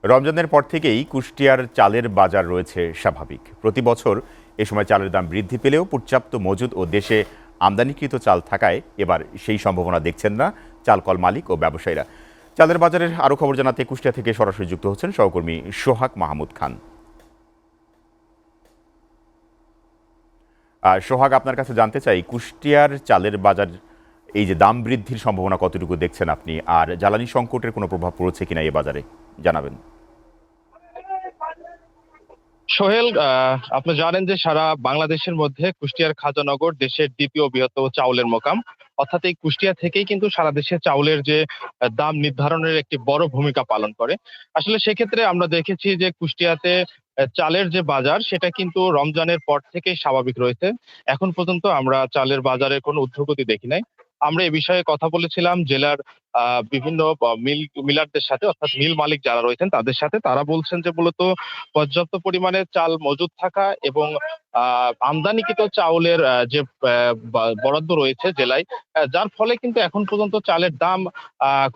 রমজানের পর থেকেই কুষ্টিয়ার চালের বাজার রয়েছে স্বাভাবিক। প্রতি বছর এ সময় চালের দাম বৃদ্ধি পেলেও পর্যাপ্ত মজুদ ও দেশে আমদানিকৃত চাল থাকায় এবার সেই সম্ভাবনা দেখছেন না চালকল মালিক ও ব্যবসায়ীরা। চালের বাজারের আরও খবর জানাতে কুষ্টিয়া থেকে সরাসরি যুক্ত হচ্ছেন সহকর্মী সোহাগ মাহমুদ খান। সোহাগ, আপনার কাছে জানতে চাই, কুষ্টিয়ার চালের বাজার এই যে দাম বৃদ্ধির সম্ভাবনা কতটুকু দেখছেন আপনি, আর জ্বালানি সংকটের কোনো প্রভাব পড়েছে কিনা এই বাজারে জানাবেন। সোহেল, আপনি জানেন যে সারা বাংলাদেশের মধ্যে কুষ্টিয়ার খাজানগর দেশের দ্বিতীয় বৃহত্তম চাউলের মোকাম। অর্থাৎ এই কুষ্টিয়া থেকেই কিন্তু সারা দেশে চাউলের যে দাম নির্ধারণের একটি বড় ভূমিকা পালন করে। আসলে সেক্ষেত্রে আমরা দেখেছি যে কুষ্টিয়াতে চালের যে বাজার সেটা কিন্তু রমজানের পর থেকেই স্বাভাবিক রয়েছে। এখন পর্যন্ত আমরা চালের বাজারে কোনো ঊর্ধ্বগতি দেখি নাই। আমরা এ বিষয়ে কথা বলেছিলাম জেলার বিভিন্ন মিলারদের সাথে, অর্থাৎ মিল মালিক যারা রয়েছেন তাদের সাথে। তারা বলছেন যে মূলত পর্যাপ্ত পরিমাণে চাল মজুদ থাকা এবং আমদানিকৃত চাউলের যে বরাদ্দ রয়েছে জেলায়, যার ফলে কিন্তু এখন পর্যন্ত চালের দাম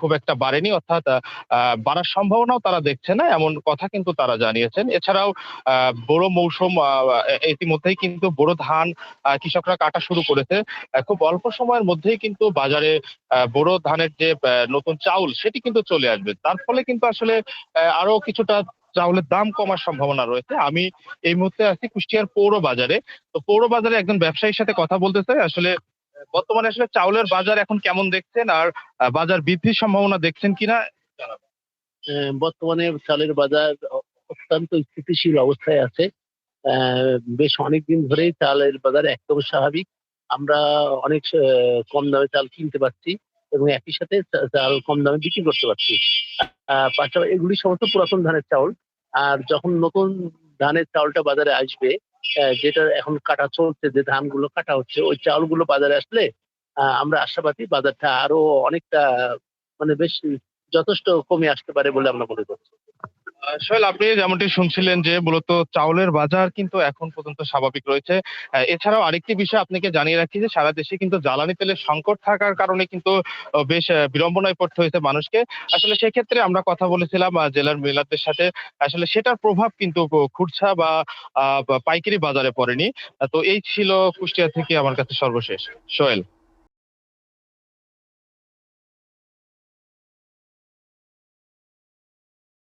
খুব একটা বাড়েনি, অর্থাৎ বাড়ার সম্ভাবনাও তারা দেখছে না, এমন কথা কিন্তু তারা জানিয়েছেন। এছাড়াও বোরো মৌসুম ইতিমধ্যেই কিন্তু বোরো ধান কৃষকরা কাটা শুরু করেছে। খুব অল্প সময়ের মধ্যেই কিন্তু বাজারে বোরো ধানের যে নতুন চাউল সেটি কিন্তু চলে আসবে। তার ফলে কিন্তু আসলে আরো কিছুটা চাউলের দাম কমার সম্ভাবনা রয়েছে। আমি এই মুহূর্তে আছি কুষ্টিয়ার পৌর বাজারে। তো পৌর বাজারে একজন ব্যবসায়ীর সাথে কথা বলতে চাই। আসলে বর্তমানে আসলে চাউলের বাজার এখন কেমন দেখছেন, আর বাজার বৃদ্ধির সম্ভাবনা দেখছেন কিনা জানাবেন। বর্তমানে চালের বাজার অত্যন্ত স্থিতিশীল অবস্থায় আছে। বেশ অনেকদিন ধরেই চালের বাজার একদম স্বাভাবিক। আমরা অনেক কম দামে চাল কিনতে পারছি এবং একই সাথে চাল কম দামে বিক্রি করতে পারছি। পাশাপাশি এগুলি সমস্ত পুরাতন ধানের চাউল। আর যখন নতুন ধানের চাউলটা বাজারে আসবে, যেটা এখন কাটা চলছে, যে ধানগুলো কাটা হচ্ছে, ওই চাউলগুলো বাজারে আসলে আমরা আশাবাদী বাজারটা আরো অনেকটা, মানে বেশ যথেষ্ট কমে আসতে পারে বলে আমরা মনে করছি। সোহেল, আপনি যেমনটি শুনছিলেন যে মূলত চাউলের বাজার কিন্তু এখন পর্যন্ত স্বাভাবিক রয়েছে। এছাড়াও আরেকটি বিষয় আপনাকে জানিয়ে রাখি যে সারা দেশে কিন্তু জ্বালানি তেলের সংকট থাকার কারণে কিন্তু বেশ বিড়ম্বনায় পড়তে হয়েছে মানুষকে। আসলে সেক্ষেত্রে আমরা কথা বলেছিলাম জেলার মিলারদের সাথে। আসলে সেটার প্রভাব কিন্তু খুচরা বা পাইকারি বাজারে পড়েনি। তো এই ছিল কুষ্টিয়া থেকে আমার কাছে সর্বশেষ। সোহেল।